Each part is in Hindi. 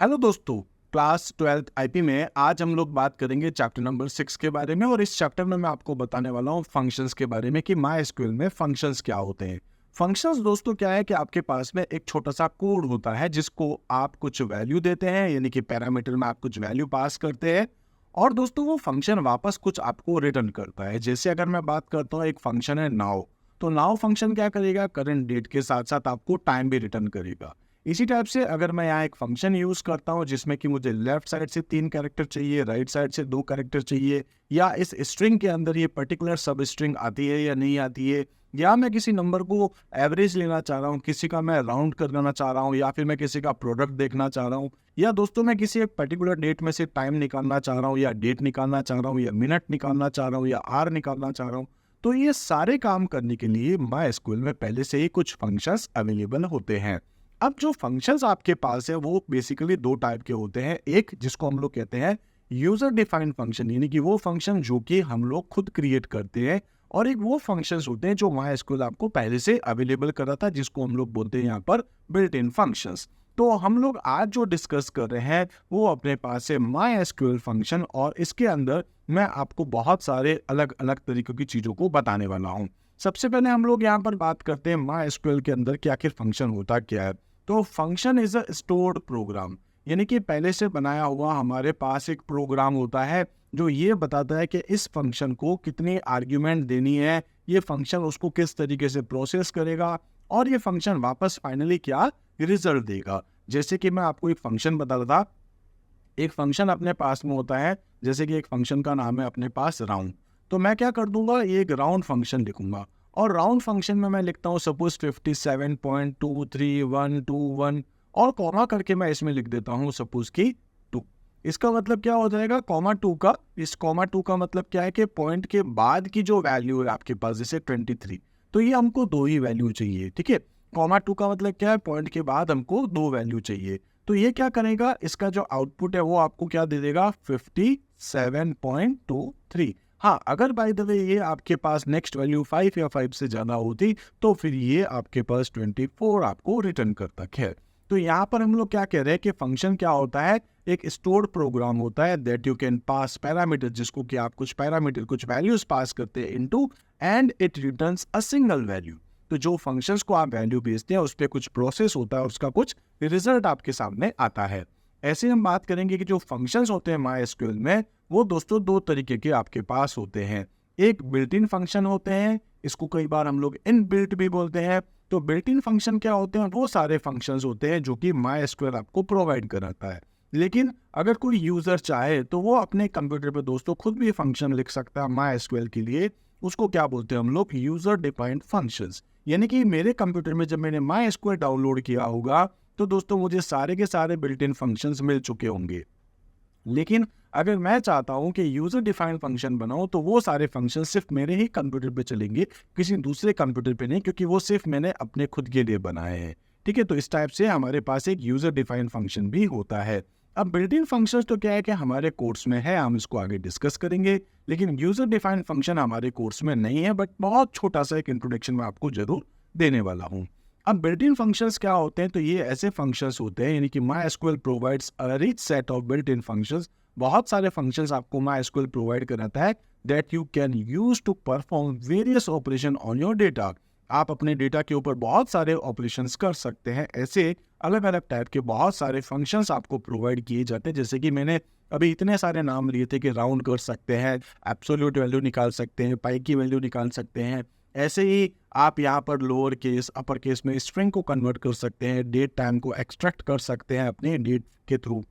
हेलो दोस्तों, क्लास 12th आईपी में आज हम लोग बात करेंगे चैप्टर नंबर 6 के बारे में। और इस चैप्टर में मैं आपको बताने वाला हूँ फंक्शंस के बारे में कि MySQL में फंक्शंस क्या होते हैं। फंक्शंस दोस्तों क्या है कि आपके पास में एक छोटा सा कोड होता है जिसको आप कुछ वैल्यू देते हैं, यानी कि पैरामीटर में आप कुछ वैल्यू पास करते हैं और दोस्तों वो फंक्शन वापस कुछ आपको रिटर्न करता है। जैसे अगर मैं बात करता हूँ, एक फंक्शन है नाउ, तो नाउ फंक्शन क्या करेगा, करंट डेट के साथ साथ आपको टाइम भी रिटर्न करेगा। इसी टाइप से अगर मैं यहाँ एक फंक्शन यूज करता हूँ जिसमें कि मुझे लेफ्ट साइड से 3 कैरेक्टर चाहिए, राइट साइड से 2 कैरेक्टर चाहिए, या इस स्ट्रिंग के अंदर ये पर्टिकुलर सब स्ट्रिंग आती है या नहीं आती है, या मैं किसी नंबर को एवरेज लेना चाह रहा हूँ, किसी का मैं राउंड करना चाह रहा हूँ, या फिर मैं किसी का प्रोडक्ट देखना चाह रहा हूँ, या दोस्तों मैं किसी एक पर्टिकुलर डेट में से टाइम निकालना चाह रहा हूँ, या डेट निकालना चाह रहा हूँ, या मिनट निकालना चाह रहा हूँ, या आर निकालना चाह रहा हूँ, तो ये सारे काम करने के लिए MySQL में पहले से ही कुछ फंक्शंस अवेलेबल होते हैं। अब जो फंक्शंस आपके पास है वो बेसिकली 2 टाइप के होते हैं। एक जिसको हम लोग कहते हैं यूजर डिफाइंड फंक्शन, यानी कि वो फंक्शन जो कि हम लोग खुद क्रिएट करते हैं, और एक वो फंक्शंस होते हैं जो MySQL आपको पहले से अवेलेबल कर रहा था, जिसको हम लोग बोलते हैं यहाँ पर बिल्ट इन फंक्शंस। तो हम लोग आज जो डिस्कस कर रहे हैं वो अपने पास है MySQL फंक्शन, और इसके अंदर मैं आपको बहुत सारे अलग अलग तरीकों की चीजों को बताने वाला हूँ। सबसे पहले हम लोग यहाँ पर बात करते हैं MySQL के अंदर क्या क्या फंक्शन होता क्या है। तो function is a stored program, यानी कि पहले से बनाया हुआ हमारे पास एक प्रोग्राम होता है जो ये बताता है कि इस फंक्शन को कितनी आर्ग्यूमेंट देनी है, ये फंक्शन उसको किस तरीके से प्रोसेस करेगा, और ये फंक्शन वापस फाइनली क्या रिजल्ट देगा। जैसे कि मैं आपको एक फंक्शन बता रहा था, एक फंक्शन अपने पास में होता है, जैसे कि एक फंक्शन का नाम है अपने पास राउंड, तो मैं क्या कर दूंगा, ये एक राउंड फंक्शन लिखूंगा, और राउंड फंक्शन में मैं लिखता हूँ सपोज 57.23121, और कॉमा करके मैं इसमें लिख देता हूँ सपोज कि 2। इसका मतलब क्या हो जाएगा, कॉमा 2 का, इस कॉमा 2 का मतलब क्या है कि पॉइंट के बाद की जो वैल्यू है आपके पास, जैसे 23, तो ये हमको 2 ही वैल्यू चाहिए, ठीक है। कॉमा 2 का मतलब क्या है, पॉइंट के बाद हमको 2 वैल्यू चाहिए। तो ये क्या करेगा, इसका जो आउटपुट है वो आपको क्या दे देगा, 57.23। हाँ, अगर बाय द वे ये आपके पास नेक्स्ट वैल्यू 5 या 5 से ज्यादा होती तो फिर ये आपके पास 24 आपको रिटर्न करता है। तो यहाँ पर हम लोग क्या कह रहे हैं कि फंक्शन क्या होता है, एक स्टोर्ड प्रोग्राम होता है that you can pass parameter, जिसको कि आप कुछ पैरामीटर कुछ वैल्यूज पास करते हैं into, and it returns a single value. तो जो फंक्शंस को आप वैल्यू भेजते हैं उस पर कुछ प्रोसेस होता है, उसका कुछ रिजल्ट आपके सामने आता है। ऐसे हम बात करेंगे कि जो फंक्शंस होते हैं MySQL में, वो दोस्तों 2 तरीके के आपके पास होते हैं। एक बिल्ट इन फंक्शन होते हैं, इसको कई बार हम लोग इनबिल्ट भी बोलते हैं। तो बिल्ट इन फंक्शन क्या होते हैं, वो सारे फंक्शंस होते हैं जो कि MySQL आपको प्रोवाइड कराता है। लेकिन अगर कोई यूजर चाहे तो वो अपने कंप्यूटर पे दोस्तों खुद भी फंक्शन लिख सकता है MySQL के लिए। उसको क्या बोलते हैं हम लोग, यूजर डिफाइंड फंक्शंस। यानी कि मेरे कंप्यूटर में जब मैंने MySQL डाउनलोड किया होगा तो दोस्तों मुझे सारे के सारे बिल्ट इन फंक्शंस मिल चुके होंगे। लेकिन अगर मैं चाहता हूं कि यूजर डिफाइंड फंक्शन बनाऊं तो वो सारे फंक्शन सिर्फ मेरे ही कंप्यूटर पे चलेंगे, किसी दूसरे कंप्यूटर पे नहीं, क्योंकि वो सिर्फ मैंने अपने खुद के लिए बनाए हैं। ठीक है, तो इस टाइप से हमारे पास एक यूजर डिफाइंड फंक्शन भी होता है। अब बिल्ट इन फंक्शन तो क्या है कि हमारे कोर्स में है, हम इसको आगे डिस्कस करेंगे, लेकिन यूजर डिफाइंड फंक्शन हमारे कोर्स में नहीं है, बट बहुत छोटा सा एक इंट्रोडक्शन में आपको जरूर देने वाला हूँ। अब बिल्ट इन फंक्शंस क्या होते हैं, तो ये ऐसे फंक्शंस होते हैं, यानी कि MySQL provides a rich set of built in functions. बहुत सारे फंक्शंस आपको MySQL प्रोवाइड कराता है that you can use to perform various operation on your data. आप अपने डेटा के ऊपर बहुत सारे ऑपरेशंस कर सकते हैं। ऐसे अलग अलग टाइप के बहुत सारे फंक्शंस आपको प्रोवाइड किए जाते हैं, जैसे कि मैंने अभी इतने सारे नाम लिए थे कि राउंड कर सकते हैं, एब्सोल्यूट वैल्यू निकाल सकते हैं, पाई की वैल्यू निकाल सकते हैं। ऐसे ही आप यहाँ पर लोअर केस अपर केस में स्ट्रिंग को कन्वर्ट कर सकते हैं, डेट टाइम को एक्सट्रैक्ट कर सकते हैं अपने डेट के थ्रू।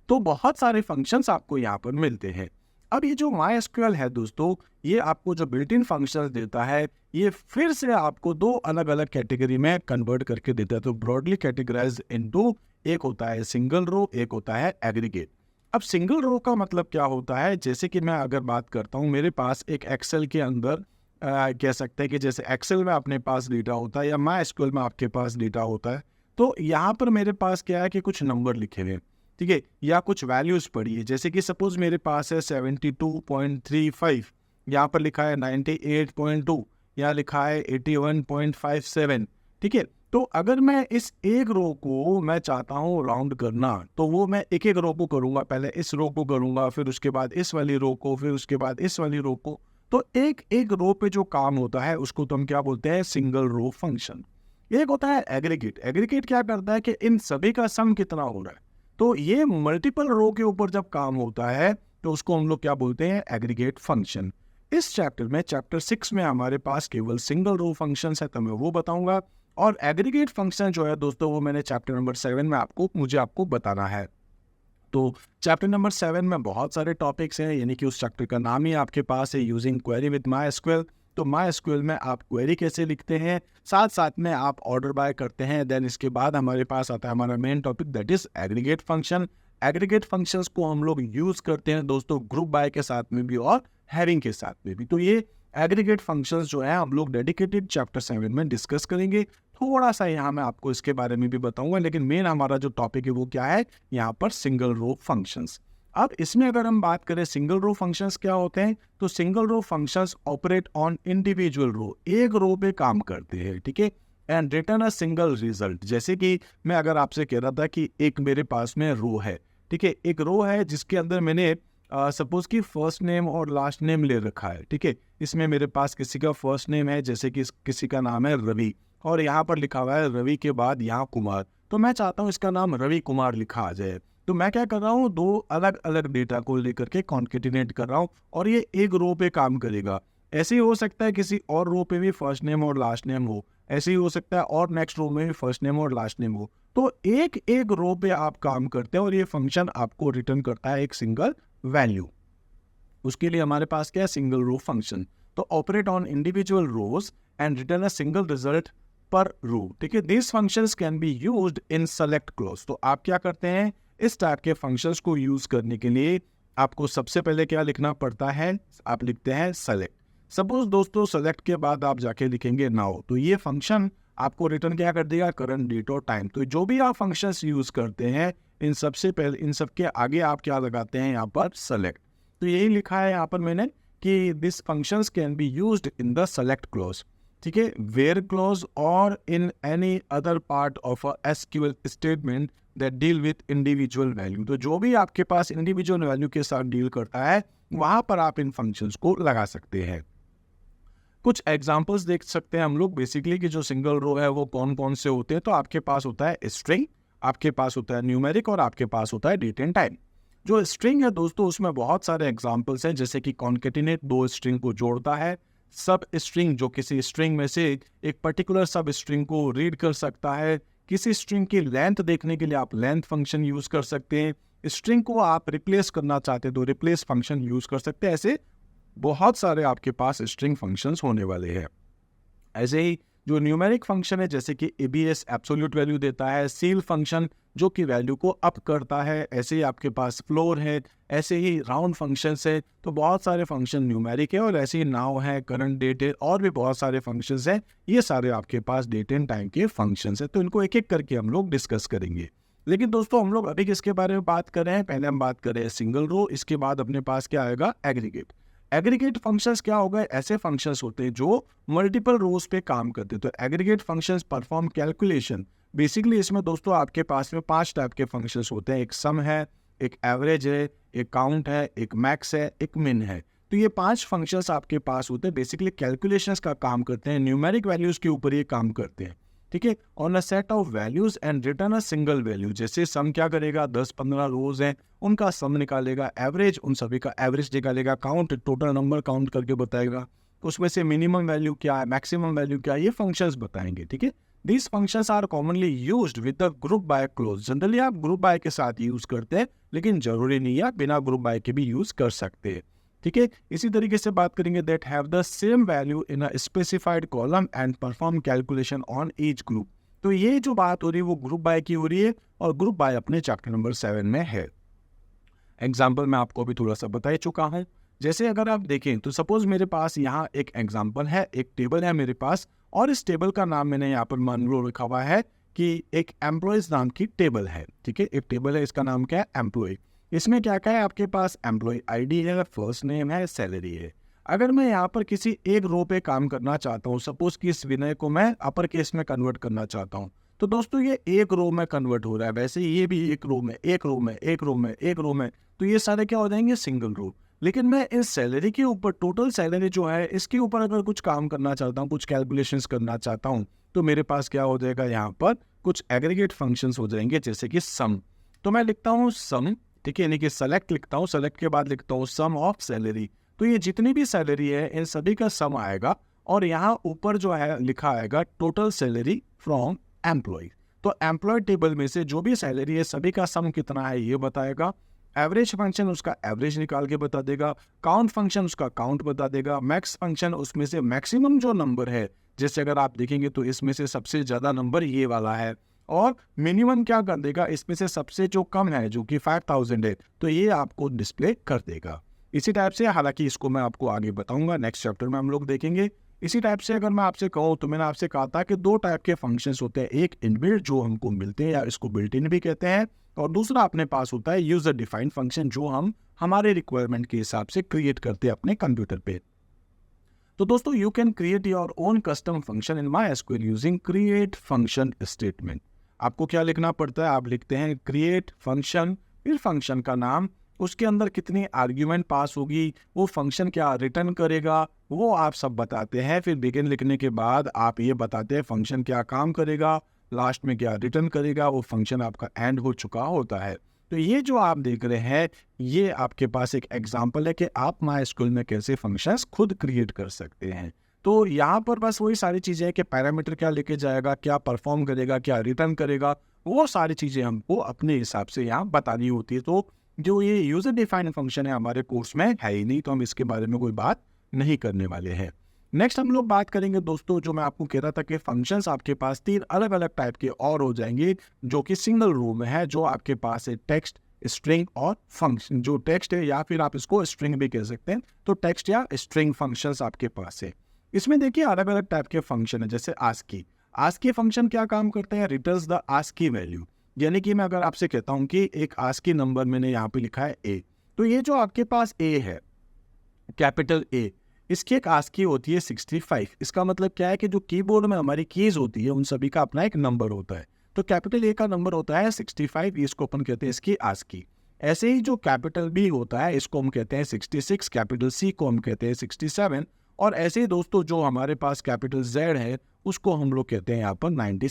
तो बहुत सारे फंक्शंस आपको यहाँ पर मिलते हैं। अब ये जो MySQL है दोस्तों, ये आपको जो बिल्ट इन फंक्शंस देता है, ये फिर से आपको 2 अलग अलग कैटेगरी में कन्वर्ट करके देता है। तो ब्रॉडली कैटेगराइज इनटू, एक होता है सिंगल रो, एक होता है एग्रीगेट। अब सिंगल रो का मतलब क्या होता है, जैसे कि मैं अगर बात करता हूँ, मेरे पास एक एक्सेल के अंदर कह सकते हैं कि जैसे एक्सेल में अपने पास डेटा होता है या MySQL में आपके पास डेटा होता है, तो यहाँ पर मेरे पास क्या है कि कुछ नंबर लिखे हुए हैं, ठीक है, या कुछ वैल्यूज पड़ी है। जैसे कि सपोज मेरे पास है 72.35, यहाँ पर लिखा है 98.2, यहाँ लिखा है 81.57, ठीक है। तो अगर मैं इस एक रो को मैं चाहता हूँ राउंड करना, तो वो मैं एक एक रो को करूँगा, पहले इस रो को करूँगा, फिर उसके बाद इस वाली रो को, फिर उसके बाद इस वाली रो को। तो एक एक रो पे जो काम होता है उसको तो हम क्या बोलते हैं, सिंगल रो फंक्शन। एक होता है एग्रीगेट। एग्रीगेट क्या करता है कि इन सभी का सम कितना हो रहा है। तो ये मल्टीपल रो के ऊपर जब काम होता है तो उसको हम लोग क्या बोलते हैं, एग्रीगेट फंक्शन। इस चैप्टर में, चैप्टर 6 में हमारे पास केवल सिंगल रो फंक्शंस है, तो मैं वो बताऊंगा। और एग्रीगेट फंक्शन जो है दोस्तों, वो मैंने चैप्टर नंबर 7 में मुझे आपको बताना है। तो चैप्टर नंबर 7 में बहुत सारे टॉपिक्स हैं, यानी कि उस चैप्टर का नाम ही आपके पास है, using query with my SQL. तो माई एसक्यूएल में आप क्वेरी कैसे लिखते हैं, साथ साथ में आप ऑर्डर बाय करते हैं। देन इसके बाद हमारे पास आता है हमारा main topic, that is aggregate function. Aggregate functions को हम लोग यूज करते हैं दोस्तों ग्रुप बाय के साथ में भी और हैविंग के साथ में भी। तो ये एग्रीगेट फंक्शंस जो है हम लोग डेडिकेटेड चैप्टर 7 में डिस्कस करेंगे। थोड़ा सा यहाँ मैं आपको इसके बारे में भी बताऊंगा, लेकिन मेन हमारा जो टॉपिक है वो क्या है, यहाँ पर सिंगल रो फंक्शंस। अब इसमें अगर हम बात करें सिंगल रो फंक्शंस क्या होते हैं, तो single row functions operate on individual row, एक रो पे काम करते हैं, ठीक है, and return a single result. जैसे कि मैं अगर आपसे कह रहा था कि एक मेरे पास में रो है, ठीक है, एक रो है जिसके अंदर मैंने सपोज कि फर्स्ट नेम और लास्ट नेम ले रखा है, ठीक है। इसमें मेरे पास किसी का फर्स्ट नेम है, जैसे कि किसी का नाम है रवि, और यहाँ पर लिखा हुआ है रवि के बाद यहाँ कुमार। तो मैं चाहता हूँ इसका नाम रवि कुमार लिखा आ जाए। तो मैं क्या कर रहा हूँ, दो अलग अलग डेटा को लेकर के कॉन्केटिनेट कर रहा हूँ, और ये एक रो पे काम करेगा। ऐसे ही हो सकता है किसी और रो पे भी फर्स्ट नेम और लास्ट नेम हो, ऐसे ही हो सकता है और नेक्स्ट रो में भी फर्स्ट नेम और लास्ट नेम हो। तो एक एक रो पे आप काम करते हैं और ये फंक्शन आपको रिटर्न करता है एक सिंगल वैल्यू। उसके लिए हमारे पास क्या है, सिंगल रो फंक्शन। तो operate on individual rows and return a single result per row, ठीक है। This functions can be used in select clause. तो आप क्या करते हैं, इस टाइप के फंक्शंस को यूज करने के लिए आपको सबसे पहले क्या लिखना पड़ता है, आप लिखते हैं सेलेक्ट। सपोज दोस्तों सेलेक्ट के बाद आप जाके लिखेंगे नाउ, तो ये फंक्शन आपको रिटर्न क्या कर देगा, करंट डेट और टाइम। तो जो भी आप फंक्शंस यूज करते हैं इन सबसे पहले, इन सबके आगे आप क्या लगाते हैं, यहाँ पर सेलेक्ट। तो यही लिखा है यहाँ पर मैंने कि this functions can be used in the select clause, ठीक है, वेयर क्लॉज और in any other part of a SQL statement that deal with individual value. तो जो भी आपके पास इंडिविजुअल वैल्यू के साथ डील करता है वहां पर आप इन फंक्शंस को लगा सकते हैं। कुछ एग्जांपल्स देख सकते हैं हम लोग बेसिकली कि जो सिंगल रो है वो कौन कौन से होते हैं। तो आपके पास होता है स्ट्रिंग, आपके पास होता है न्यूमेरिक, और आपके पास होता है डेट एंड टाइम। जो स्ट्रिंग है दोस्तों उसमें बहुत सारे एग्जांपल्स हैं, जैसे कि कॉन्केटिनेट दो स्ट्रिंग को जोड़ता है, सब स्ट्रिंग जो किसी स्ट्रिंग में से एक पर्टिकुलर सब स्ट्रिंग को रीड कर सकता है, किसी स्ट्रिंग की लेंथ देखने के लिए आप लेंथ फंक्शन यूज कर सकते हैं, स्ट्रिंग को आप रिप्लेस करना चाहते हैं तो रिप्लेस फंक्शन यूज कर सकते हैं। ऐसे बहुत सारे आपके पास स्ट्रिंग फंक्शंस होने वाले हैं। ऐसे ही जो न्यूमेरिक फंक्शन है, जैसे कि एबीएस एब्सोल्यूट वैल्यू देता है, सील फंक्शन जो कि वैल्यू को अप करता है, ऐसे ही आपके पास फ्लोर है, ऐसे ही राउंड फंक्शंस है। तो बहुत सारे फंक्शन न्यूमेरिक है, और ऐसे ही नाउ है, करंट डेट है, और भी बहुत सारे फंक्शंस हैं। ये सारे आपके पास डेट एंड टाइम के फंक्शंस है। तो इनको एक एक करके हम लोग डिस्कस करेंगे। लेकिन दोस्तों हम लोग अभी किसके बारे में बात कर रहे हैं, पहले हम बात कर रहे हैं सिंगल रो, इसके बाद अपने पास क्या आएगा, एग्रीगेट। एग्रीगेट फंक्शंस क्या होगा, ऐसे फंक्शंस होते हैं जो मल्टीपल रोज पे काम करते हैं। तो aggregate functions perform calculation. Basically इसमें दोस्तों आपके पास में 5 टाइप के फंक्शंस होते हैं, एक सम है, एक एवरेज है, एक काउंट है, एक मैक्स है, एक मिन है। तो ये 5 फंक्शंस आपके पास होते हैं, बेसिकली कैलकुलेशंस का काम करते हैं, न्यूमेरिक वैल्यूज के ऊपर ये काम करते हैं, ठीक है। On a set of values and return a single value. जैसे सम क्या करेगा, 10-15 रोज हैं उनका सम निकालेगा, एवरेज उन सभी का एवरेज निकालेगा, काउंट टोटल नंबर काउंट करके बताएगा, उसमें से मिनिमम वैल्यू क्या है, मैक्सिमम वैल्यू क्या है, ये फंक्शंस बताएंगे, ठीक है। These functions are commonly used with the group by clause. Generally आप ग्रुप बाय के साथ यूज करते हैं, लेकिन जरूरी नहीं है, आप बिना ग्रुप बाय के भी यूज कर सकते हैं, ठीक है। इसी तरीके से बात करेंगे that have the same value in a specified column and perform calculation on each group. तो ये जो बात हो रही है वो ग्रुप बाय की हो रही है, और ग्रुप बाय अपने चैप्टर नंबर 7 में है। एग्जाम्पल मैं आपको अभी थोड़ा सा बता ही चुका हूँ। जैसे अगर आप देखें तो सपोज मेरे पास यहाँ एक एग्जाम्पल है, एक टेबल है मेरे पास, और इस टेबल का नाम मैंने यहाँ पर मान लो लिखा हुआ है कि एक एम्प्लॉयज नाम की टेबल है, ठीक है। एक टेबल है, इसका नाम क्या है, एम्प्लॉय। इसमें क्या क्या है आपके पास, एम्प्लॉय आईडी है, फर्स्ट नेम है, सैलरी है। अगर मैं यहाँ पर किसी एक रो पे काम करना चाहता हूँ, सपोज कि इस विनय को मैं अपर केस में कन्वर्ट करना चाहता हूँ, तो दोस्तों ये एक रो में कन्वर्ट हो रहा है, वैसे ये भी एक रो में, एक रो में, एक रो में, एक रो में, तो ये सारे क्या हो जाएंगे, सिंगल रो। लेकिन मैं इस सैलरी के ऊपर, टोटल सैलरी जो है इसके ऊपर अगर कुछ काम करना चाहता हूँ, कुछ कैलकुलेशंस करना चाहता हूँ, तो मेरे पास क्या हो जाएगा, यहाँ पर कुछ एग्रीगेट फंक्शंस हो जाएंगे, जैसे कि सम। तो मैं लिखता हूँ सम, ठीक है, यानी कि सेलेक्ट लिखता हूँ, सेलेक्ट के बाद लिखता हूँ सम ऑफ सैलरी। तो ये जितनी भी सैलरी है इन सभी का सम आएगा, और यहाँ ऊपर जो है लिखा आएगा टोटल सैलरी फ्रॉम एम्प्लॉय। तो एम्प्लॉय टेबल में से जो भी सैलरी है सभी का सम कितना है ये बताएगा। एवरेज फंक्शन उसका एवरेज निकाल के बता देगा, काउंट फंक्शन उसका काउंट बता देगा, मैक्स फंक्शन उसमें से मैक्सिमम जो नंबर है, जैसे अगर आप देखेंगे तो इसमें से सबसे ज्यादा नंबर ये वाला है, और मिनिमम क्या कर देगा, इसमें से सबसे जो कम है जो कि 5000 है, तो ये आपको डिस्प्ले कर देगा। इसी टाइप से, हालांकि इसको मैं आपको आगे बताऊंगा, नेक्स्ट चैप्टर में हम लोग देखेंगे। इसी टाइप से अगर मैं आपसे कहूँ तो मैंने आपसे कहा था कि दो टाइप के फंक्शंस होते हैं, एक इनबिल्ट जो हमको मिलते हैं या इसको बिल्ट इन भी कहते हैं, और दूसरा अपने पास होता है यूजर डिफाइंड फंक्शन जो हम हमारे रिक्वायरमेंट के हिसाब से क्रिएट करते हैं अपने कंप्यूटर पे। तो दोस्तों you can create your own custom function in MySQL using create function statement. आपको क्या लिखना पड़ता है, आप लिखते हैं क्रिएट फंक्शन, फिर फंक्शन का नाम, उसके अंदर कितनी आर्ग्यूमेंट पास होगी, वो फंक्शन क्या रिटर्न करेगा, वो आप सब बताते हैं। फिर बिगिन लिखने के बाद आप ये बताते हैं फंक्शन क्या काम करेगा, लास्ट में क्या रिटर्न करेगा, वो फंक्शन आपका एंड हो चुका होता है। तो ये जो आप देख रहे हैं ये आपके पास एक एग्जांपल है कि आप MySQL में कैसे फंक्शंस खुद क्रिएट कर सकते हैं। तो यहाँ पर बस वही सारी चीज़ें हैं कि पैरामीटर क्या लेके जाएगा, क्या परफॉर्म करेगा, क्या रिटर्न करेगा, वो सारी चीज़ें हमको अपने हिसाब से यहाँ बतानी होती है। तो जो ये यूजर डिफाइंड फंक्शन है हमारे कोर्स में है ही नहीं, तो हम इसके बारे में कोई बात नहीं करने वाले हैं। नेक्स्ट हम लोग बात करेंगे दोस्तों, जो मैं आपको कह रहा था कि फंक्शंस आपके पास 3 अलग अलग टाइप के और हो जाएंगे जो कि सिंगल रो में है, जो आपके पास है टेक्स्ट, स्ट्रिंग और फंक्शन। जो टेक्स्ट है या फिर आप इसको स्ट्रिंग भी कह सकते हैं, तो टेक्स्ट या स्ट्रिंग फंक्शंस आपके पास है। इसमें देखिए अलग अलग टाइप के फंक्शन है, जैसे आस्की। आस्की फंक्शन क्या काम करते हैं, रिटर्न्स द आस्की वैल्यू। यानी कि मैं अगर आपसे कहता हूं कि एक आस्की नंबर मैंने यहाँ पे लिखा है ए, तो ये जो आपके पास ए है, कैपिटल ए, इसकी एक आस्की होती है 65। इसका मतलब क्या है कि जो कीबोर्ड में हमारी कीज होती है उन सभी का अपना एक नंबर होता है। तो कैपिटल ए का नंबर होता है 65, इसको अपन कहते हैं इसकी आस्की। ऐसे ही जो कैपिटल बी होता है इसको हम कहते हैं 66, कैपिटल सी को हम कहते हैं 67, और ऐसे ही दोस्तों जो हमारे पास कैपिटल जेड है उसको हम लोग कहते हैं यहाँ पर 90।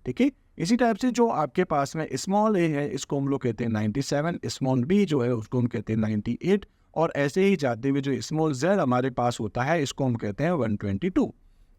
ठीक है। इसी टाइप से जो आपके पास में स्मॉल ए है इसको हम लोग कहते हैं 97, स्मॉल बी जो है उसको हम कहते हैं 98, और ऐसे ही जाते हुए जो स्मॉल जेड हमारे पास होता है इसको हम कहते हैं 122।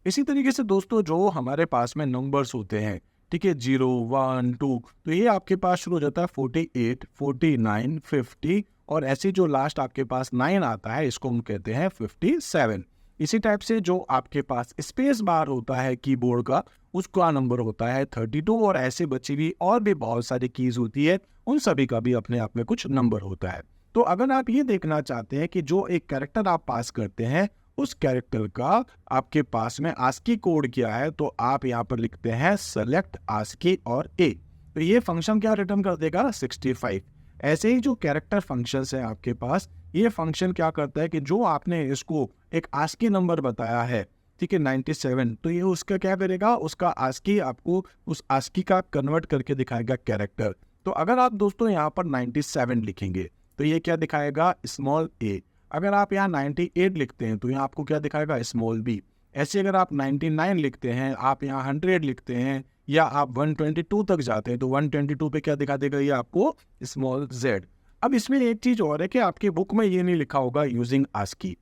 इसी तरीके से दोस्तों जो हमारे पास में नंबर्स होते हैं, ठीक है, 0, 1, 2, तो ये आपके पास शुरू हो जाता है 48, 49, 50, और ऐसे जो लास्ट आपके पास 9 आता है इसको हम कहते हैं 57। इसी टाइप से जो आपके पास स्पेस बार होता है कीबोर्ड का, उसका नंबर होता है 32, और ऐसे बची हुई और भी बहुत सारी कीज होती है, उन सभी का भी अपने आप में कुछ नंबर होता है। तो अगर आप ये देखना चाहते हैं कि जो एक कैरेक्टर आप पास करते हैं उस कैरेक्टर का आपके पास में आस्की कोड क्या है, तो आप यहाँ पर लिखते हैं सेलेक्ट आस्की और ए, तो ये फंक्शन क्या रिटर्न कर देगा, 65। ऐसे ही जो कैरेक्टर फंक्शंस है आपके पास, ये फंक्शन क्या करता है कि जो आपने इसको एक आस्की नंबर बताया है, ठीक है, 97, तो ये उसका क्या करेगा, उसका आस्की आपको उस आस्की का कन्वर्ट करके दिखाएगा कैरेक्टर। तो अगर आप दोस्तों यहाँ पर 97 लिखेंगे तो ये क्या दिखाएगा, स्मॉल ए। अगर आप यहाँ 98 लिखते हैं तो यहाँ आपको क्या दिखाएगा, स्मॉल बी। ऐसे अगर आप 99 लिखते हैं, आप यहाँ 100 लिखते हैं, या आप 122 तक जाते हैं तो 122 पे क्या दिखा देगा, ये आपको स्मॉल जेड। अब इसमें एक चीज और है कि आपके बुक में ये नहीं लिखा होगा यूजिंग आस्की,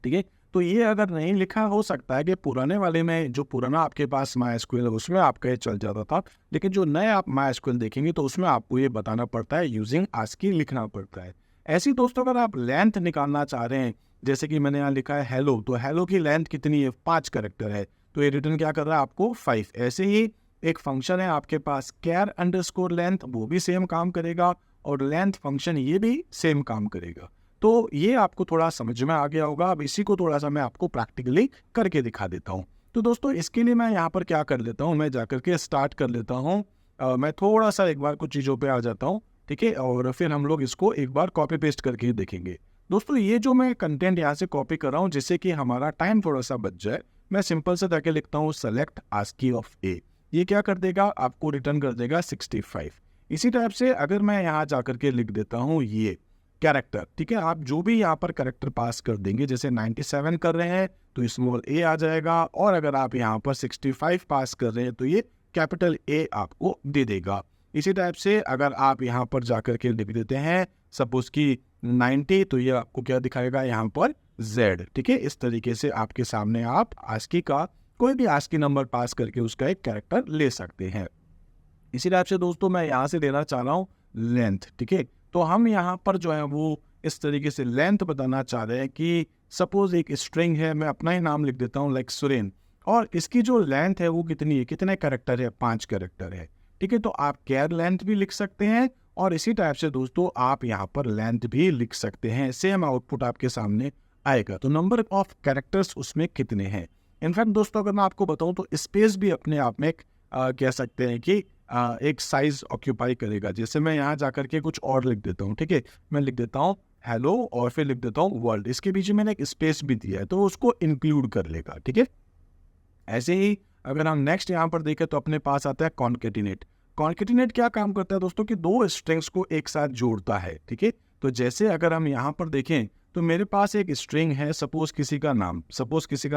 ठीक है, तो ये अगर नहीं लिखा, हो सकता है कि पुराने वाले में, जो पुराना आपके पास MySQL है उसमें आपका ये चल जाता था, लेकिन जो नए आप MySQL देखेंगे तो उसमें आपको ये बताना पड़ता है यूजिंग आस्की लिखना पड़ता है। ऐसे ही दोस्तों अगर आप लेंथ निकालना चाह रहे हैं, जैसे कि मैंने यहाँ लिखा है हेलो, तो हेलो की लेंथ कितनी है, 5 कैरेक्टर है, तो ये रिटर्न क्या कर रहा है आपको 5। ऐसे ही एक फंक्शन है आपके पास char_length, वो भी सेम काम करेगा, और लेंथ फंक्शन ये भी सेम काम करेगा। तो ये आपको थोड़ा समझ में आ गया होगा। अब इसी को थोड़ा सा मैं आपको प्रैक्टिकली करके दिखा देता हूँ। तो दोस्तों इसके लिए मैं यहाँ पर क्या कर लेता हूँ, मैं जाकर के स्टार्ट कर लेता हूँ, मैं थोड़ा सा एक बार कुछ चीज़ों पे आ जाता हूँ, ठीक है, और फिर हम लोग इसको एक बार कॉपी पेस्ट करके देखेंगे। दोस्तों ये जो मैं कंटेंट यहाँ से कॉपी कर रहा हूँ जिससे कि हमारा टाइम थोड़ा सा बच जाए, मैं सिंपल से जाके लिखता हूँ सेलेक्ट आस्की ऑफ ए। ये क्या कर देगा, आपको रिटर्न कर देगा 65। इसी टाइप से अगर मैं यहाँ जाकर के लिख देता हूँ ये कैरेक्टर, ठीक है, आप जो भी यहाँ पर कैरेक्टर पास कर देंगे, जैसे 97 कर रहे हैं तो स्मॉल ए आ जाएगा, और अगर आप यहाँ पर 65 पास कर रहे हैं तो ये कैपिटल ए आपको दे देगा। इसी टाइप से अगर आप यहाँ पर जाकर के लिख देते हैं सपोज कि 90, तो ये आपको क्या दिखाएगा यहाँ पर Z, ठीक है। इस तरीके से आपके सामने आप आस्की का कोई भी आस्की नंबर पास करके उसका एक कैरेक्टर ले सकते हैं। इसी टाइप से दोस्तों मैं यहाँ से देना चाह रहा हूँ लेंथ, ठीक है। तो हम यहाँ पर जो है वो इस तरीके से लेंथ बताना चाह रहे हैं कि सपोज एक स्ट्रिंग है, मैं अपना ही नाम लिख देता हूँ लाइक सुरेन, और इसकी जो लेंथ है वो कितनी है, कितने कैरेक्टर है, 5 कैरेक्टर है, ठीक है। तो आप कैर लेंथ भी लिख सकते हैं, और इसी टाइप से दोस्तों आप यहाँ पर लेंथ भी लिख सकते हैं। सेम आउटपुट आपके सामने आएगा। तो नंबर ऑफ कैरेक्टर्स उसमें कितने हैं। इनफैक्ट दोस्तों अगर मैं आपको बताऊं तो स्पेस भी अपने आप में कह सकते हैं कि एक साइज ऑक्यूपाई करेगा। जैसे मैं यहाँ जाकर के कुछ और लिख देता हूँ, ठीक है, मैं लिख देता हूँ हेलो और फिर लिख देता हूँ वर्ल्ड, इसके बीच में मैंने एक स्पेस भी दिया है तो उसको इंक्लूड कर लेगा, ठीक है। ऐसे ही अगर हम नेक्स्ट यहाँ पर देखें तो अपने पास आता है कॉन्केटिनेट। कॉन्केटिनेट क्या काम करता है दोस्तों कि दो स्ट्रिंग्स को एक साथ जोड़ता है, ठीक है। तो जैसे अगर हम यहाँ पर देखें तो मेरे पास एक स्ट्रिंग है, सपोज किसी का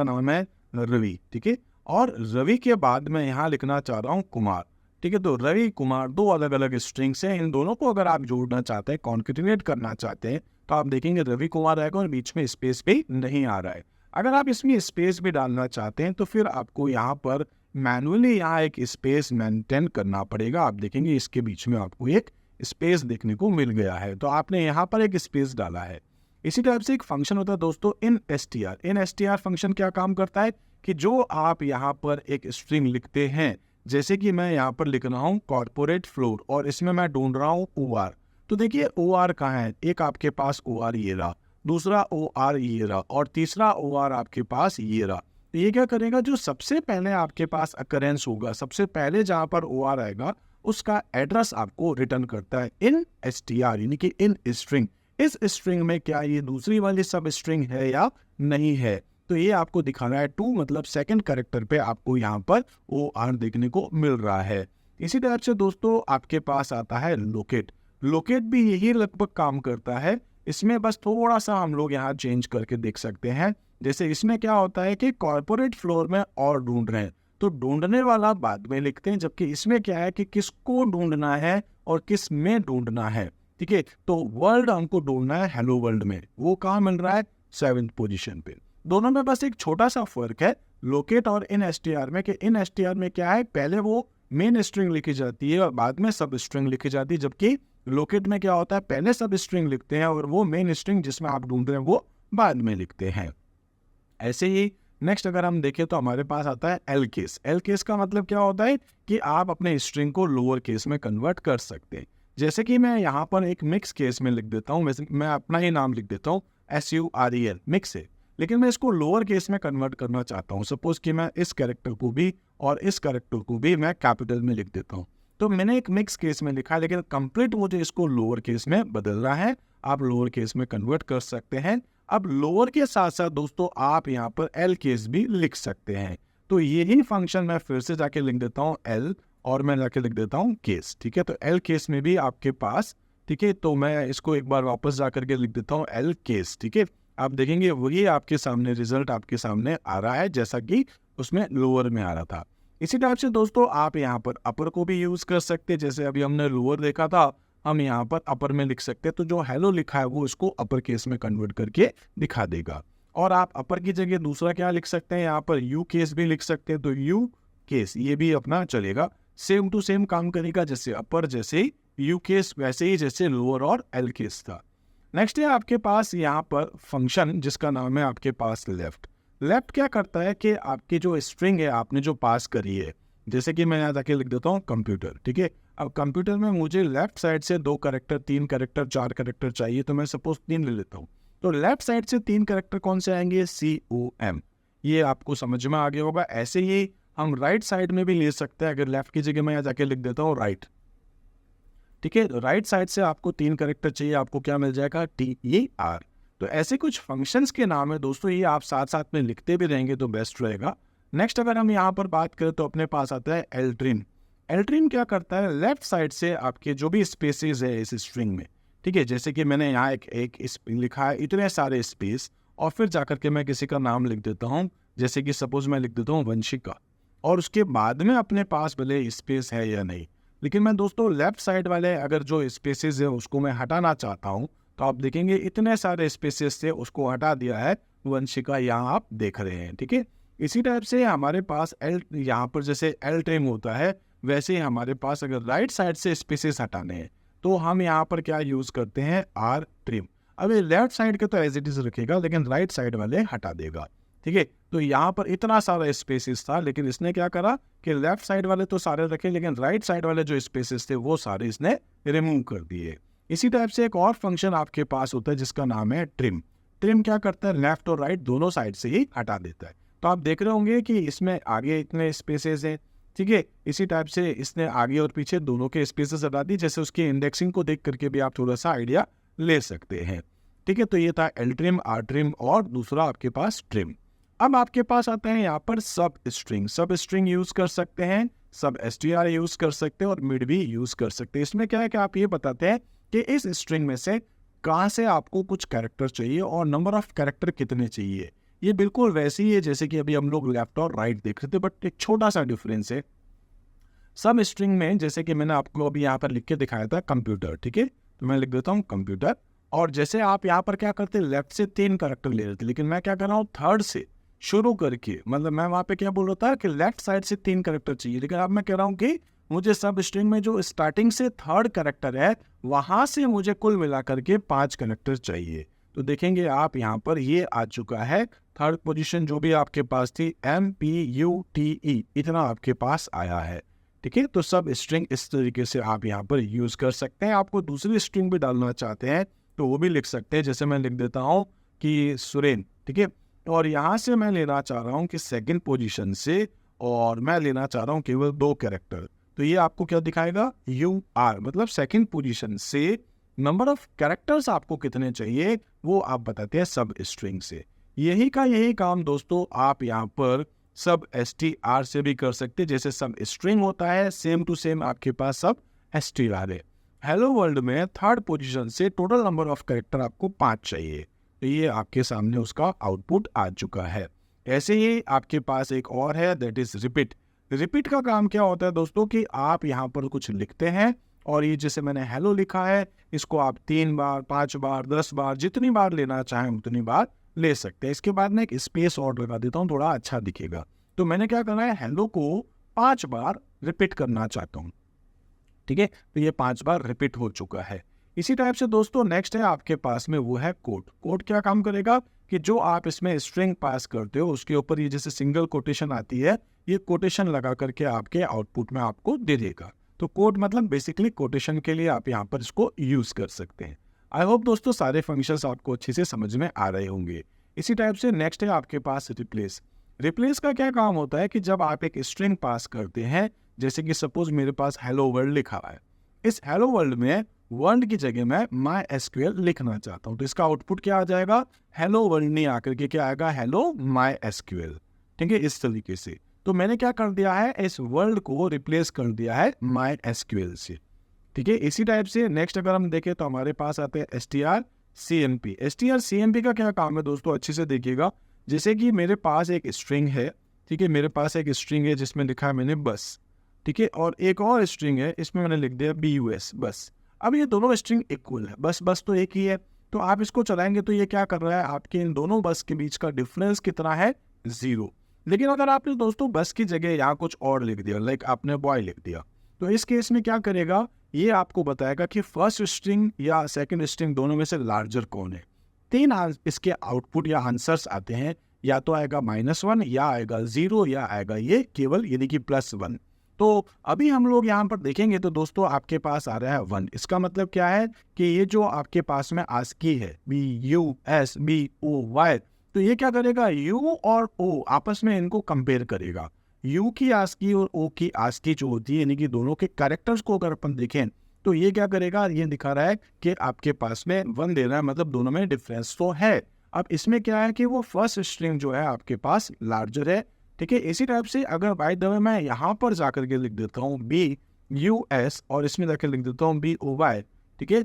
नाम है रवि, ठीक है, और रवि के बाद मैं यहाँ लिखना चाह रहा हूँ कुमार, ठीक है। तो रवि कुमार दो अलग अलग स्ट्रिंग्स हैं, इन दोनों को अगर आप जोड़ना चाहते हैं, कॉन्केटिनेट करना चाहते हैं, तो आप देखेंगे रवि कुमार आएगा और बीच में स्पेस भी नहीं आ रहा है। अगर आप इसमें स्पेस भी डालना चाहते हैं तो फिर आपको यहाँ पर मैनुअली यहाँ एक स्पेस मेंटेन करना पड़ेगा। आप देखेंगे इसके बीच में आपको एक स्पेस देखने को मिल गया है, तो आपने यहाँ पर एक स्पेस डाला है। इसी टाइप से एक फंक्शन होता है दोस्तों इन एस टी आर फंक्शन क्या काम करता है कि जो आप यहाँ पर एक स्ट्रिंग लिखते हैं, जैसे कि मैं यहाँ पर लिख रहा हूँ कॉर्पोरेट फ्लोर और इसमें मैं ढूंढ रहा हूँ OR, तो देखिए OR कहाँ है, एक आपके पास OR ये रहा, दूसरा OR ये रहा, और तीसरा OR आपके पास ये रहा। तो ये क्या करेगा, जो सबसे पहले आपके पास अकरेंस होगा, सबसे पहले जहाँ पर OR आएगा उसका एड्रेस आपको रिटर्न करता है इन STR, यानी कि इन स्ट्रिंग। इस स्ट्रिंग में क्या ये दूसरी वाली सब स्ट्रिंग है या नहीं है, तो ये आपको दिखाना है 2, मतलब सेकंड कैरेक्टर पे आपको यहाँ पर OR देखने को मिल रहा है। इसी तरह से दोस्तों आपके पास आता है लोकेट। लोकेट भी यही लगभग काम करता है, इसमें बस थोड़ा सा हम लोग यहाँ चेंज करके देख सकते हैं। जैसे इसमें क्या होता है कि कॉर्पोरेट फ्लोर में और ढूंढ रहे हैं तो ढूंढने वाला बाद में लिखते हैं, जबकि इसमें क्या है कि किसको ढूंढना है और किस में ढूंढना है, ठीक है। तो वर्ल्ड हमको ढूंढना है हेलो वर्ल्ड में, वो कहाँ मिल रहा है 7th पोजीशन पे। दोनों में बस एक छोटा सा फर्क है लोकेट और इन STR में, कि इन STR में क्या है, पहले वो मेन स्ट्रिंग लिखी जाती है और बाद में सब स्ट्रिंग लिखी जाती है, जबकि लोकेट में क्या होता है पहले सब स्ट्रिंग लिखते हैं और वो मेन स्ट्रिंग जिसमें आप ढूंढ रहे हैं वो बाद में लिखते हैं। ऐसे ही नेक्स्ट अगर हम देखें तो हमारे पास आता है एल केस। एल केस का मतलब क्या होता है कि आप अपने स्ट्रिंग को लोअर केस में कन्वर्ट कर सकते हैं। जैसे कि मैं यहाँ पर एक मिक्स केस में लिख देता हूँ, मैं अपना ही नाम लिख देता हूँ SUREL, मिक्स है, लेकिन मैं इसको लोअर केस में कन्वर्ट करना चाहता हूँ। सपोज कि मैं इस कैरेक्टर को भी और इस कैरेक्टर को भी मैं कैपिटल में लिख देता हूँ, तो मैंने एक मिक्स केस में लिखा है, लेकिन कंप्लीट मुझे इसको लोअर केस में बदलना है। आप लोअर केस में कन्वर्ट कर सकते हैं। अब लोअर के साथ साथ दोस्तों आप यहाँ पर एल केस भी लिख सकते हैं। तो यही फंक्शन मैं फिर से जाके लिख देता हूँ एल और मैं जाके लिख देता हूँ केस, ठीक है। तो एल केस में भी आपके पास, ठीक है, तो मैं इसको एक बार वापस जाकर के लिख देता हूँ एल केस, ठीक है। आप देखेंगे वही आपके सामने रिजल्ट आपके सामने आ रहा है जैसा कि उसमें लोअर में आ रहा था। इसी टाइप से दोस्तों आप यहाँ पर अपर को भी यूज कर सकते हैं। जैसे अभी हमने लोअर देखा था, हम यहाँ पर अपर में लिख सकते हैं, तो जो हेलो लिखा है वो इसको अपर केस में कन्वर्ट करके दिखा देगा। और आप अपर की जगह दूसरा क्या लिख सकते हैं, यहाँ पर यू केस भी लिख सकते हैं, तो यू केस ये भी अपना चलेगा, सेम टू सेम काम करेगा। जैसे अपर जैसे यू केस वैसे ही जैसे लोअर और एल केस था। नेक्स्ट है आपके पास यहाँ पर फंक्शन जिसका नाम है आपके पास लेफ्ट। लेफ्ट क्या करता है कि आपकी जो स्ट्रिंग है आपने जो पास करी है, जैसे कि मैं यहाँ जाके लिख देता हूँ कंप्यूटर, ठीक है। अब कंप्यूटर में मुझे लेफ्ट साइड से 2 कैरेक्टर 3 कैरेक्टर 4 कैरेक्टर चाहिए, तो मैं सपोज 3 ले लेता हूँ। तो लेफ्ट साइड से 3 कैरेक्टर कौन से आएंगे, COM, ये आपको समझ में आ गया होगा। ऐसे ही हम राइट साइड में भी ले सकते हैं। अगर लेफ्ट की जगह मैं यहाँ जाके लिख देता हूँ राइट, ठीक है। राइट साइड से आपको 3 कैरेक्टर चाहिए, आपको क्या मिल जाएगा TER। तो ऐसे कुछ फंक्शंस के नाम है दोस्तों, ये आप साथ साथ में लिखते भी रहेंगे तो बेस्ट रहेगा। नेक्स्ट अगर हम यहाँ पर बात करें तो अपने पास आता है एल्ट्रिम। एल्ट्रिम क्या करता है, लेफ्ट साइड से आपके जो भी स्पेसेस है इस स्ट्रिंग में, ठीक है, जैसे कि मैंने यहाँ एक लिखा है इतने सारे स्पेस, और फिर जाकर के मैं किसी का नाम लिख देता हूँ, जैसे कि सपोज मैं लिख देता हूँ वंशिका, और उसके बाद में अपने पास भले स्पेस है या नहीं, लेकिन मैं दोस्तों लेफ्ट साइड वाले अगर जो स्पेसेस है उसको मैं हटाना चाहता हूँ, तो आप देखेंगे इतने सारे स्पेसेस से उसको हटा दिया है वंशिका, यहाँ आप देख रहे हैं, ठीक है। इसी टाइप से हमारे पास यहाँ पर जैसे एल ट्रिम होता है, वैसे ही हमारे पास अगर राइट साइड से स्पेसेस हटाने हैं तो हम यहाँ पर क्या यूज करते हैं, आर ट्रिम। अब ये लेफ्ट साइड के तो एज इट इज रखेगा, लेकिन राइट साइड वाले हटा देगा, ठीक है। तो यहाँ पर इतना सारा स्पेसेस था, लेकिन इसने क्या करा कि लेफ्ट साइड वाले तो सारे रखे, लेकिन राइट साइड वाले जो स्पेसेस थे वो सारे इसने रिमूव कर दिए। इसी टाइप से एक और फंक्शन आपके पास होता है जिसका नाम है ट्रिम। ट्रिम क्या करता है, लेफ्ट और राइट दोनों साइड से ही हटा देता है। तो आप देख रहे होंगे कि इसमें आगे इतने स्पेसेस हैं, ठीक है। इसी टाइप से इसने आगे और पीछे दोनों के स्पेसेस हटा दी, जैसे उसकी इंडेक्सिंग को देख करके भी आप थोड़ा सा आइडिया ले सकते हैं, ठीक है। तो ये था एल ट्रिम, आर ट्रिम और दूसरा आपके पास ट्रिम। अब आपके पास आता है यहाँ पर सब स्ट्रिंग। सब स्ट्रिंग यूज कर सकते हैं, सब str यूज कर सकते हैं और मिड भी यूज कर सकते हैं। इसमें क्या है कि आप ये बताते हैं कि इस स्ट्रिंग में से कहाँ से आपको कुछ कैरेक्टर चाहिए और नंबर ऑफ कैरेक्टर कितने चाहिए। ये बिल्कुल वैसे ही है जैसे कि अभी हम लोग लेफ्ट और राइट देख रहे थे, बट एक छोटा सा डिफरेंस है। सब स्ट्रिंग में जैसे कि मैंने आपको अभी यहाँ पर लिख के दिखाया था कंप्यूटर, ठीक है, तो मैं लिख देता हूँ कंप्यूटर। और जैसे आप यहाँ पर क्या करते, लेफ्ट से 3 कैरेक्टर ले रहे थे, लेकिन मैं क्या कर रहा हूँ थर्ड से शुरू करके, मतलब मैं वहाँ पे क्या बोल रहा था कि लेफ्ट साइड से 3 कैरेक्टर चाहिए, लेकिन अब मैं कह रहा हूँ कि मुझे सब स्ट्रिंग में जो स्टार्टिंग से थर्ड कैरेक्टर है वहां से मुझे कुल मिलाकर के 5 कैरेक्टर चाहिए। तो देखेंगे आप यहाँ पर ये आ चुका है थर्ड पोजीशन जो भी आपके पास थी MPUTE, इतना आपके पास आया है, ठीक है। तो सब स्ट्रिंग इस तरीके से आप यहाँ पर यूज कर सकते हैं। आपको दूसरी स्ट्रिंग भी डालना चाहते हैं तो वो भी लिख सकते हैं, जैसे मैं लिख देता हूँ कि सुरेन, ठीक है, और यहाँ से मैं लेना चाह रहा हूँ कि सेकंड पोजीशन से, और मैं लेना चाह रहा हूँ केवल 2 कैरेक्टर। तो ये आपको क्या दिखाएगा, UR, मतलब सेकंड पोजीशन से नंबर ऑफ कैरेक्टर्स आपको कितने चाहिए वो आप बताते हैं सब स्ट्रिंग से। यही का यही काम दोस्तों आप यहाँ पर सब STR से भी कर सकते हैं। जैसे सब स्ट्रिंग होता है सेम टू सेम आपके पास सब STR है। हेलो वर्ल्ड में थर्ड पोजीशन से टोटल नंबर ऑफ कैरेक्टर आपको 5 चाहिए, तो ये आपके सामने उसका आउटपुट आ चुका है। ऐसे ही आपके पास एक और है, दैट इज रिपीट। रिपीट का काम क्या होता है दोस्तों कि आप यहाँ पर कुछ लिखते हैं और ये जैसे मैंने हेलो लिखा है इसको आप 3 बार 5 बार 10 बार जितनी बार लेना चाहें उतनी बार ले सकते हैं। इसके बाद मैं एक स्पेस और लगा देता हूँ, थोड़ा अच्छा दिखेगा। तो मैंने क्या करना है, हेलो को 5 बार रिपीट करना चाहता हूँ, ठीक है। तो ये 5 बार रिपीट हो चुका है। इसी टाइप से दोस्तों नेक्स्ट है आपके पास में वो है कोट। कोट क्या काम करेगा कि जो आप इसमें स्ट्रिंग पास करते हो उसके ऊपर ये जैसे सिंगल कोटेशन आती है, ये कोटेशन लगा करके आपके आउटपुट में आपको दे देगा। तो कोट मतलब बेसिकली कोटेशन के लिए आप यहाँ पर इसको यूज कर सकते हैं। आई होप दोस्तों सारे फंक्शंस आपको अच्छे से समझ में आ रहे होंगे। इसी टाइप से नेक्स्ट है आपके पास रिप्लेस। रिप्लेस का क्या काम होता है कि जब आप एक स्ट्रिंग पास करते हैं, जैसे कि सपोज मेरे पास हेलो वर्ल्ड लिखा हुआ है, इस हेलो वर्ल्ड में वर्ल्ड की जगह मैं MySQL लिखना चाहता हूँ, तो इसका आउटपुट क्या आ जाएगा, हेलो वर्ल्ड नहीं आकर के क्या आएगा, हेलो MySQL, ठीक है, इस तरीके से। तो मैंने क्या कर दिया है, इस वर्ल्ड को रिप्लेस कर दिया है MySQL से, ठीक है। इसी टाइप से नेक्स्ट अगर हम देखें तो हमारे पास आते हैं strcmp। strcmp का क्या काम है दोस्तों, अच्छे से देखिएगा। जैसे कि मेरे पास एक स्ट्रिंग है, ठीक है, मेरे पास एक स्ट्रिंग है जिसमें लिखा है मैंने बस, ठीक है, और एक और स्ट्रिंग है इसमें मैंने लिख दिया BUS बस। अब ये दोनों स्ट्रिंग इक्वल है, बस तो एक ही है, तो आप इसको चलाएंगे तो ये क्या कर रहा है, आपके इन दोनों बस के बीच का डिफरेंस कितना है, 0। लेकिन अगर आपने दोस्तों बस की जगह यहाँ कुछ और लिख दिया, लाइक आपने बॉय लिख दिया, तो इस केस में क्या करेगा, ये आपको बताएगा कि फर्स्ट स्ट्रिंग या सेकंड स्ट्रिंग दोनों में से लार्जर कौन है। 3 इसके आउटपुट या आंसर्स आते हैं, या तो आएगा -1 या आएगा 0 या आएगा ये केवल यानी कि +1। तो अभी हम लोग यहाँ पर देखेंगे तो दोस्तों आपके पास आ रहा है 1। इसका मतलब क्या है कि ये जो आपके पास में ASCII है BUSBOY, तो ये क्या करेगा, U और O आपस में इनको कंपेयर करेगा। U की ASCII और O की ASCII जो होती है, यानी कि दोनों के कैरेक्टर्स को अगर अपन देखें तो ये क्या करेगा, ये दिखा रहा है कि आपके पास में 1 दे रहा है, मतलब दोनों में डिफरेंस तो है। अब इसमें क्या है कि वो फर्स्ट स्ट्रिंग जो है आपके पास लार्जर है, ठीक है। इसी टाइप से अगर बाय द वे मैं यहाँ पर जाकर के लिख देता हूँ BUS और इसमें जाकर लिख देता हूँ BOY, ठीक है।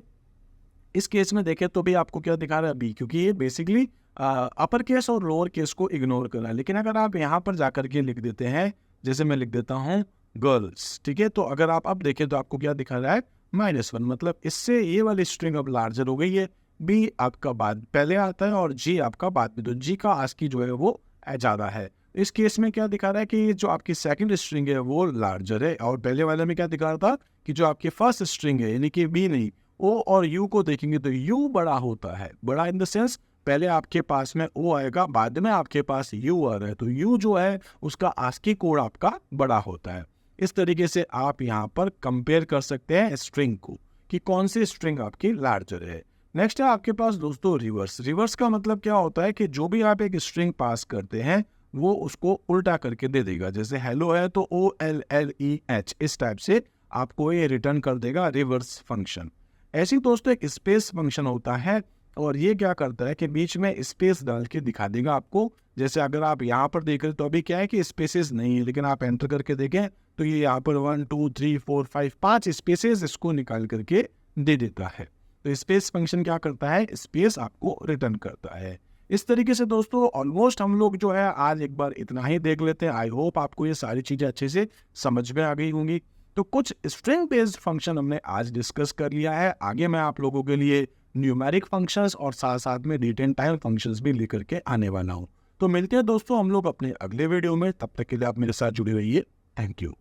इस केस में देखें तो भी आपको क्या दिखा रहा है B, क्योंकि ये बेसिकली अपर केस और लोअर केस को इग्नोर कर रहा है। लेकिन अगर आप यहाँ पर जाकर के लिख देते हैं, जैसे मैं लिख देता हूँ गर्ल्स, ठीक है, तो अगर आप अब देखें तो आपको क्या दिखा रहा है -1, मतलब इससे ये वाली स्ट्रिंग अब लार्जर हो गई है। B आपका बाद पहले आता है और G आपका बाद में, तो G का आस्की जो है वो ज़्यादा है। इस केस में क्या दिखा रहा है कि जो आपकी सेकंड स्ट्रिंग है वो लार्जर है, और पहले वाले में क्या दिखा रहा था कि जो आपकी फर्स्ट स्ट्रिंग है यानी कि B नहीं, O और U को देखेंगे तो U बड़ा होता है। बड़ा इन द सेंस पहले आपके पास में O आएगा, बाद में आपके पास U आ रहा है, तो U जो है उसका आस्की कोड आपका बड़ा होता है। इस तरीके से आप यहाँ पर कंपेयर कर सकते हैं स्ट्रिंग को कि कौन सी स्ट्रिंग आपकी लार्जर है। नेक्स्ट है आपके पास दोस्तों रिवर्स। रिवर्स का मतलब क्या होता है कि जो भी आप एक स्ट्रिंग पास करते हैं वो उसको उल्टा करके दे देगा। जैसे हेलो है तो OLLEH, इस टाइप से आपको ये रिटर्न कर देगा रिवर्स फंक्शन। ऐसे ही दोस्तों एक स्पेस फंक्शन होता है, और ये क्या करता है कि बीच में स्पेस डाल के दिखा देगा आपको। जैसे अगर आप यहाँ पर देख रहे तो अभी क्या है कि स्पेसेस नहीं है, लेकिन आप एंटर करके देखें तो ये यहाँ पर 1 2 3 4 5 5 स्पेसेस इसको निकाल करके दे देता है। तो स्पेस फंक्शन क्या करता है, स्पेस आपको रिटर्न करता है। इस तरीके से दोस्तों ऑलमोस्ट हम लोग जो है आज एक बार इतना ही देख लेते हैं। आई होप आपको ये सारी चीज़ें अच्छे से समझ में आ गई होंगी। तो कुछ स्ट्रिंग बेस्ड फंक्शन हमने आज डिस्कस कर लिया है। आगे मैं आप लोगों के लिए न्यूमेरिक फंक्शंस और साथ साथ में डेट एंड टाइम फंक्शंस भी लेकर के आने वाला हूँ। तो मिलते हैं दोस्तों हम लोग अपने अगले वीडियो में, तब तक के लिए आप मेरे साथ जुड़े रहिए। Thank you.